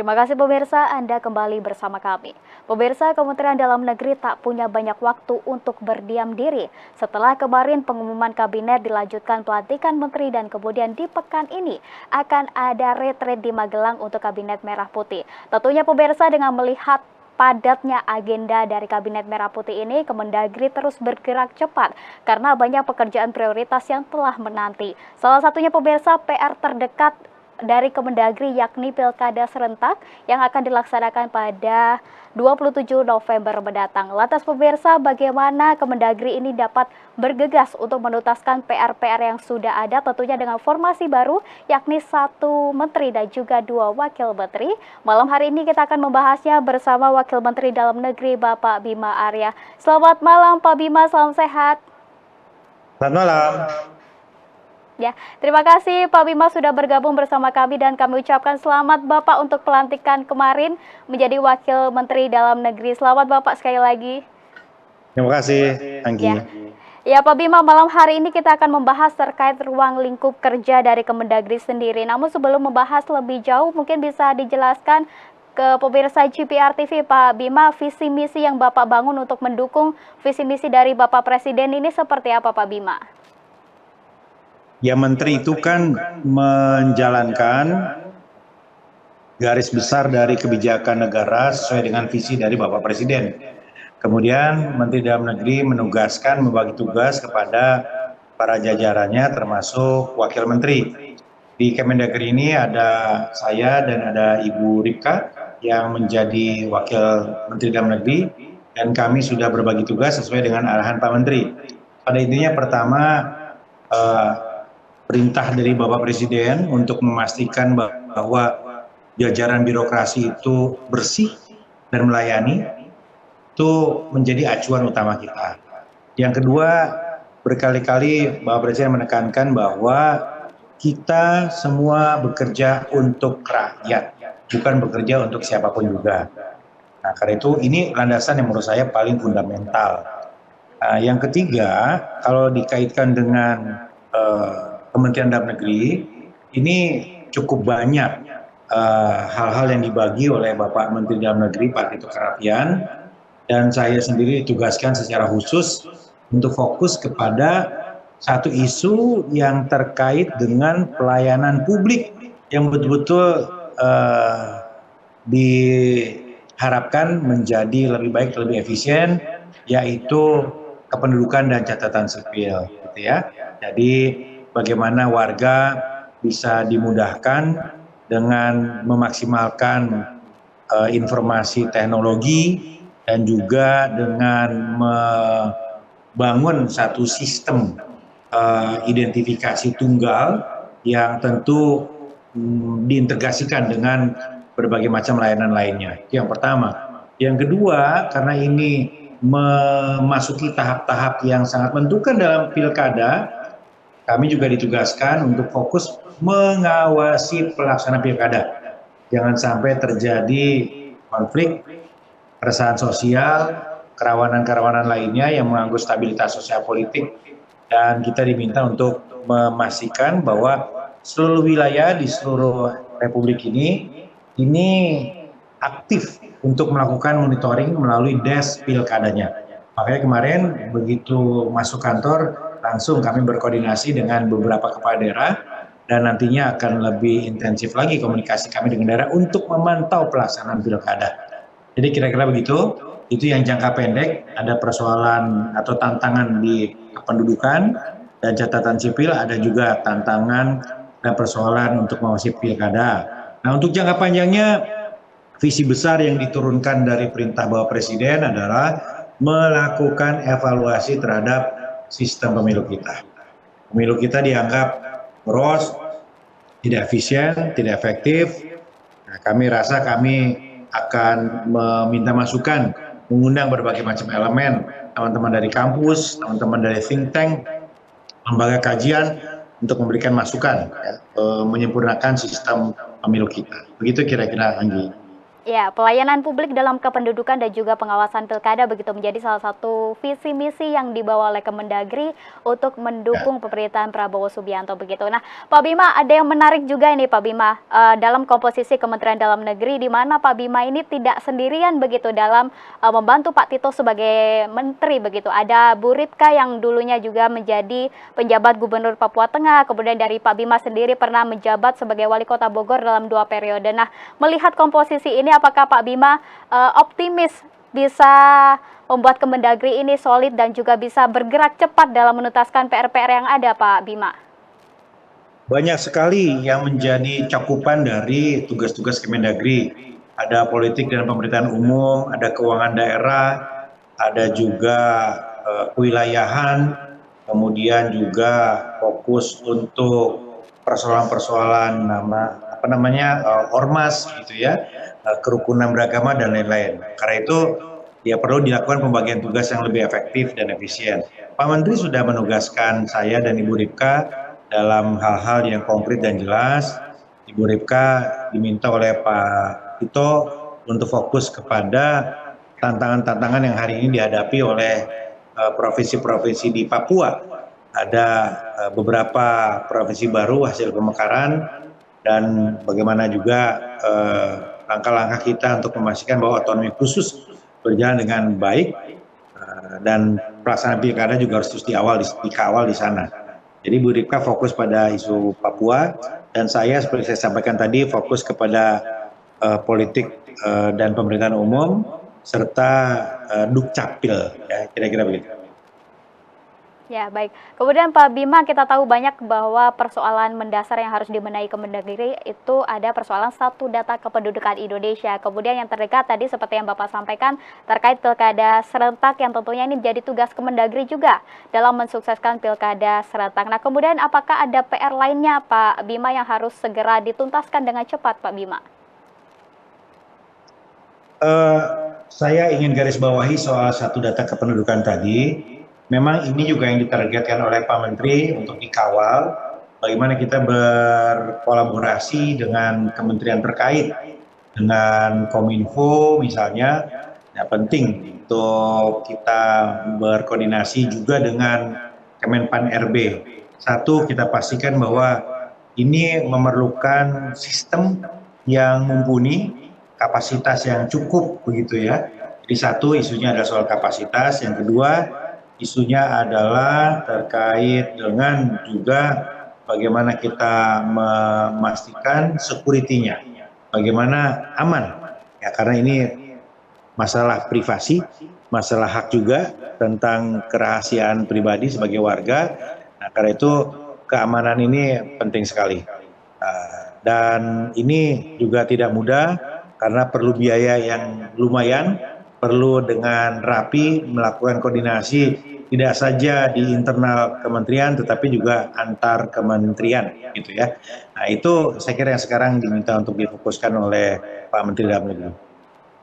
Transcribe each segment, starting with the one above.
Terima kasih pemirsa, Anda kembali bersama kami. Pemirsa, Kementerian Dalam Negeri tak punya banyak waktu untuk berdiam diri. Setelah kemarin pengumuman kabinet dilanjutkan pelantikan menteri dan kemudian di pekan ini akan ada retret di Magelang untuk kabinet merah putih. Tentunya pemirsa dengan melihat padatnya agenda dari Kabinet Merah Putih ini, Kemendagri terus bergerak cepat karena banyak pekerjaan prioritas yang telah menanti. Salah satunya pemirsa PR terdekat dari Kemendagri yakni Pilkada serentak yang akan dilaksanakan pada 27 November mendatang. Lantas pemirsa, bagaimana Kemendagri ini dapat bergegas untuk menuntaskan PR-PR yang sudah ada tentunya dengan formasi baru yakni 1 menteri dan juga 2 wakil menteri. Malam hari ini kita akan membahasnya bersama Wakil Menteri Dalam Negeri Bapak Bima Arya. Selamat malam Pak Bima, salam sehat. Selamat malam. Ya, terima kasih Pak Bima sudah bergabung bersama kami dan kami ucapkan selamat Bapak untuk pelantikan kemarin menjadi Wakil Menteri Dalam Negeri. Selamat Bapak sekali lagi. Terima kasih, Anggi. Ya Pak Bima, malam hari ini kita akan membahas terkait ruang lingkup kerja dari Kemendagri sendiri. Namun sebelum membahas lebih jauh, mungkin bisa dijelaskan ke pemirsa GPR TV Pak Bima, visi misi yang Bapak bangun untuk mendukung visi misi dari Bapak Presiden ini seperti apa Pak Bima? Ya, menteri itu kan menjalankan garis besar dari kebijakan negara sesuai dengan visi dari Bapak Presiden. Kemudian Menteri Dalam Negeri menugaskan membagi tugas kepada para jajarannya termasuk Wakil Menteri. Di Kemendagri ini ada saya dan ada Ibu Rika yang menjadi Wakil Menteri Dalam Negeri dan kami sudah berbagi tugas sesuai dengan arahan Pak Menteri. Pada intinya pertama perintah dari Bapak Presiden untuk memastikan bahwa jajaran birokrasi itu bersih dan melayani, itu menjadi acuan utama kita. Yang kedua, berkali-kali Bapak Presiden menekankan bahwa kita semua bekerja untuk rakyat, bukan bekerja untuk siapapun juga. Nah, karena itu ini landasan yang menurut saya paling fundamental. Yang ketiga, kalau dikaitkan dengan Kementerian Dalam Negeri, ini cukup banyak hal-hal yang dibagi oleh Bapak Menteri Dalam Negeri, Pak Tito Karnavian, dan saya sendiri ditugaskan secara khusus untuk fokus kepada satu isu yang terkait dengan pelayanan publik yang betul-betul diharapkan menjadi lebih baik, lebih efisien, yaitu kependudukan dan catatan sipil, gitu ya. Jadi bagaimana warga bisa dimudahkan dengan memaksimalkan informasi teknologi dan juga dengan membangun satu sistem identifikasi tunggal yang tentu diintegrasikan dengan berbagai macam layanan lainnya. Itu yang pertama. Yang kedua, karena ini memasuki tahap-tahap yang sangat menentukan dalam pilkada, kami juga ditugaskan untuk fokus mengawasi pelaksanaan pilkada. Jangan sampai terjadi konflik, keresahan sosial, kerawanan-kerawanan lainnya yang mengganggu stabilitas sosial politik. Dan kita diminta untuk memastikan bahwa seluruh wilayah di seluruh Republik ini aktif untuk melakukan monitoring melalui desk pilkadanya. Makanya kemarin begitu masuk kantor, langsung kami berkoordinasi dengan beberapa kepala daerah dan nantinya akan lebih intensif lagi komunikasi kami dengan daerah untuk memantau pelaksanaan pilkada. Jadi kira-kira begitu, itu yang jangka pendek, ada persoalan atau tantangan di kependudukan dan catatan sipil, ada juga tantangan dan persoalan untuk mengawasi pilkada. Nah, untuk jangka panjangnya, visi besar yang diturunkan dari perintah Bapak Presiden adalah melakukan evaluasi terhadap sistem pemilu kita. Pemilu kita dianggap boros, tidak efisien, tidak efektif. Nah, kami rasa kami akan meminta masukan, mengundang berbagai macam elemen, teman-teman dari kampus, teman-teman dari think tank, lembaga kajian, untuk memberikan masukan, menyempurnakan sistem pemilu kita. Begitu kira-kira, Anggi. Ya, pelayanan publik dalam kependudukan dan juga pengawasan pilkada begitu menjadi salah satu visi misi yang dibawa oleh Kemendagri untuk Ya. mendukung pemerintahan Prabowo Subianto begitu. Nah, Pak Bima ada yang menarik juga ini Pak Bima dalam komposisi Kementerian Dalam Negeri di mana Pak Bima ini tidak sendirian begitu dalam membantu Pak Tito sebagai menteri begitu. Ada Bu Ripka yang dulunya juga menjadi penjabat Gubernur Papua Tengah, kemudian dari Pak Bima sendiri pernah menjabat sebagai Wali Kota Bogor dalam 2 periode. Nah, melihat komposisi ini, apakah Pak Bima optimis bisa membuat Kemendagri ini solid dan juga bisa bergerak cepat dalam menuntaskan PR-PR yang ada, Pak Bima? Banyak sekali yang menjadi cakupan dari tugas-tugas Kemendagri. Ada politik dan pemerintahan umum, ada keuangan daerah, ada juga kewilayahan, kemudian juga fokus untuk persoalan-persoalan ormas gitu ya, kerukunan beragama dan lain-lain. Karena itu ya perlu dilakukan pembagian tugas yang lebih efektif dan efisien. Pak Menteri sudah menugaskan saya dan Ibu Ripka dalam hal-hal yang konkret dan jelas. Ibu Ripka diminta oleh Pak Tito untuk fokus kepada tantangan-tantangan yang hari ini dihadapi oleh provinsi-provinsi di Papua. Ada beberapa provinsi baru hasil pemekaran dan bagaimana juga langkah-langkah kita untuk memastikan bahwa otonomi khusus berjalan dengan baik dan pelaksanaan pilkada juga harus terus dikawal di sana. Jadi Bu Ripka fokus pada isu Papua dan saya seperti saya sampaikan tadi fokus kepada politik dan pemerintahan umum serta Dukcapil, ya kira-kira begitu. Ya, baik. Kemudian Pak Bima, kita tahu banyak bahwa persoalan mendasar yang harus dibenahi Kemendagri itu ada persoalan satu data kependudukan Indonesia. Kemudian yang terdekat tadi seperti yang Bapak sampaikan terkait pilkada serentak yang tentunya ini menjadi tugas Kemendagri juga dalam mensukseskan pilkada serentak. Nah, kemudian apakah ada PR lainnya Pak Bima yang harus segera dituntaskan dengan cepat Pak Bima? Saya ingin garis bawahi soal satu data kependudukan tadi. Memang ini juga yang ditargetkan oleh Pak Menteri untuk dikawal. Bagaimana kita berkolaborasi dengan kementerian terkait, dengan Kominfo misalnya. Ya, penting untuk kita berkoordinasi juga dengan Kemenpan RB. Satu, kita pastikan bahwa ini memerlukan sistem yang mumpuni, kapasitas yang cukup begitu ya. Jadi satu isunya adalah soal kapasitas, yang kedua isunya adalah terkait dengan juga bagaimana kita memastikan security-nya, bagaimana aman ya, karena ini masalah privasi, masalah hak juga tentang kerahasiaan pribadi sebagai warga. Nah, karena itu keamanan ini penting sekali. Dan ini juga tidak mudah karena perlu biaya yang lumayan, perlu dengan rapi melakukan koordinasi tidak saja di internal kementerian tetapi juga antar kementerian gitu ya. Nah, itu saya kira yang sekarang diminta untuk difokuskan oleh Pak Menteri Dalam Negeri.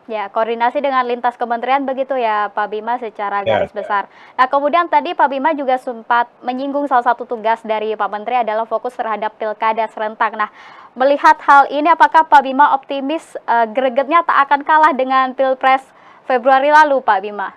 Ya, koordinasi dengan lintas kementerian begitu ya Pak Bima secara Ya. garis besar. Nah, kemudian tadi Pak Bima juga sempat menyinggung salah satu tugas dari Pak Menteri adalah fokus terhadap pilkada serentak. Nah, melihat hal ini apakah Pak Bima optimis gregetnya tak akan kalah dengan Pilpres Februari lalu Pak Bima?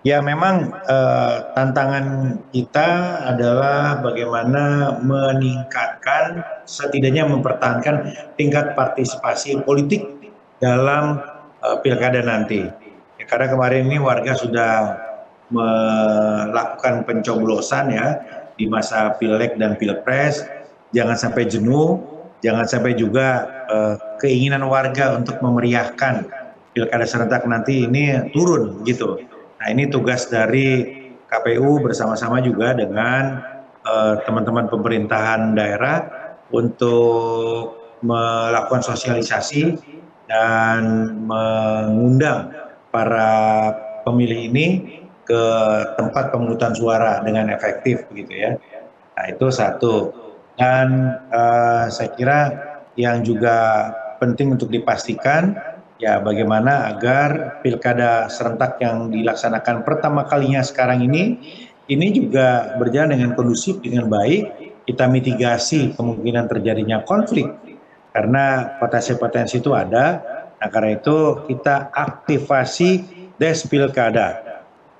Ya, memang tantangan kita adalah bagaimana meningkatkan, setidaknya mempertahankan tingkat partisipasi politik dalam pilkada nanti. Ya, karena kemarin ini warga sudah melakukan pencoblosan ya di masa Pileg dan Pilpres. Jangan sampai jenuh, jangan sampai juga keinginan warga untuk memeriahkan pilkada serentak nanti ini turun gitu. Nah, ini tugas dari KPU bersama-sama juga dengan teman-teman pemerintahan daerah untuk melakukan sosialisasi dan mengundang para pemilih ini ke tempat pemungutan suara dengan efektif begitu ya. Nah, itu satu. Dan saya kira yang juga penting untuk dipastikan ya bagaimana agar pilkada serentak yang dilaksanakan pertama kalinya sekarang ini juga berjalan dengan kondusif, dengan baik, kita mitigasi kemungkinan terjadinya konflik karena potensi-potensi itu ada. Nah, karena itu kita aktivasi Des Pilkada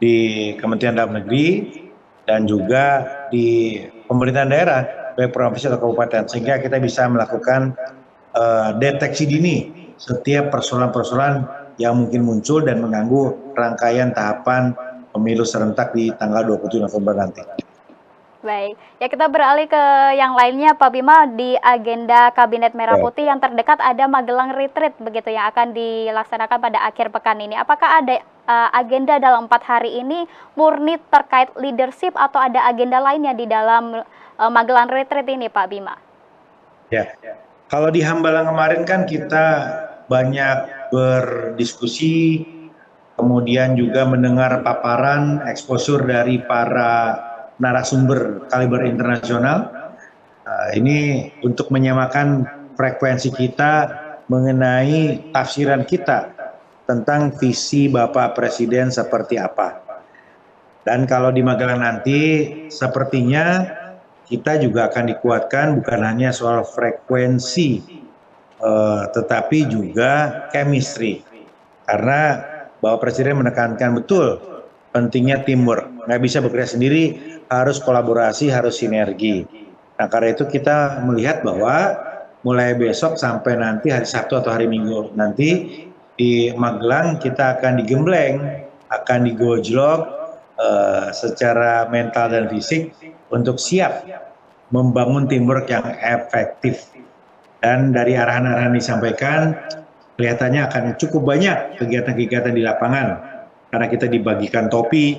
di Kementerian Dalam Negeri dan juga di pemerintahan daerah, baik provinsi atau kabupaten, sehingga kita bisa melakukan deteksi dini setiap persoalan-persoalan yang mungkin muncul dan mengganggu rangkaian tahapan pemilu serentak di tanggal 27 November nanti. Baik, ya kita beralih ke yang lainnya Pak Bima. Di agenda Kabinet Merah Putih yang terdekat ada Magelang Retreat begitu yang akan dilaksanakan pada akhir pekan ini. Apakah ada agenda dalam 4 hari ini murni terkait leadership atau ada agenda lainnya di dalam Magelang Retreat ini Pak Bima? Ya, kalau di Hambalang kemarin kan kita banyak berdiskusi, kemudian juga mendengar paparan eksposur dari para narasumber kaliber internasional. Ini untuk menyamakan frekuensi kita mengenai tafsiran kita tentang visi Bapak Presiden seperti apa. Dan kalau di Magelang nanti sepertinya kita juga akan dikuatkan bukan hanya soal frekuensi, tetapi juga chemistry. Karena Bapak Presiden menekankan betul pentingnya teamwork. Nggak bisa bekerja sendiri, harus kolaborasi, harus sinergi. Nah, karena itu kita melihat bahwa mulai besok sampai nanti hari Sabtu atau hari Minggu nanti di Magelang kita akan digembleng, akan digojlok secara mental dan fisik untuk siap membangun teamwork yang efektif. Dan dari arahan-arahan disampaikan, kelihatannya akan cukup banyak kegiatan-kegiatan di lapangan. Karena kita dibagikan topi,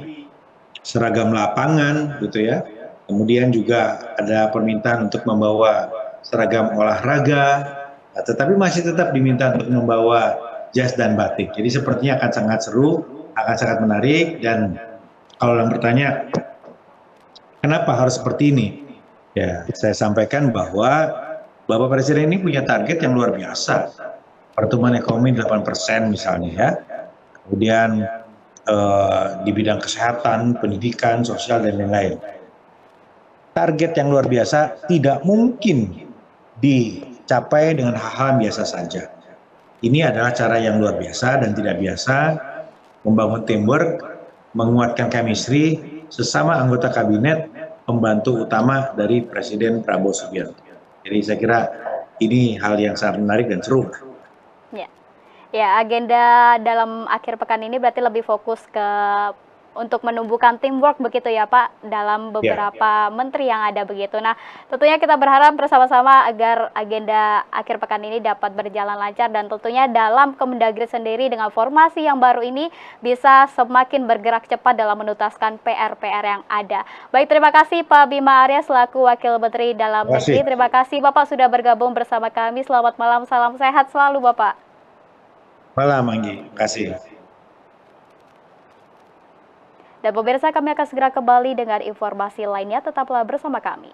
seragam lapangan gitu ya. Kemudian juga ada permintaan untuk membawa seragam olahraga, tetapi masih tetap diminta untuk membawa jas dan batik. Jadi sepertinya akan sangat seru, akan sangat menarik. Dan kalau orang bertanya, kenapa harus seperti ini? Ya, saya sampaikan bahwa Bapak Presiden ini punya target yang luar biasa. Pertumbuhan ekonomi 8% misalnya ya. Kemudian di bidang kesehatan, pendidikan, sosial, dan lain-lain. Target yang luar biasa tidak mungkin dicapai dengan hal-hal biasa saja. Ini adalah cara yang luar biasa dan tidak biasa membangun teamwork, menguatkan chemistry sesama anggota kabinet, pembantu utama dari Presiden Prabowo Subianto. Jadi saya kira ini hal yang sangat menarik dan seru. Ya, agenda dalam akhir pekan ini berarti lebih fokus ke untuk menumbuhkan teamwork begitu ya Pak dalam beberapa menteri yang ada begitu. Nah, tentunya kita berharap bersama-sama agar agenda akhir pekan ini dapat berjalan lancar dan tentunya dalam Kemendagri sendiri dengan formasi yang baru ini bisa semakin bergerak cepat dalam menuntaskan PR-PR yang ada. Baik, terima kasih Pak Bima Arya selaku Wakil Menteri Dalam Negeri. Terima kasih Bapak sudah bergabung bersama kami. Selamat malam, salam sehat selalu Bapak. Malam, Anggi. Terima kasih. Dan pemirsa, kami akan segera kembali dengan informasi lainnya. Tetaplah bersama kami.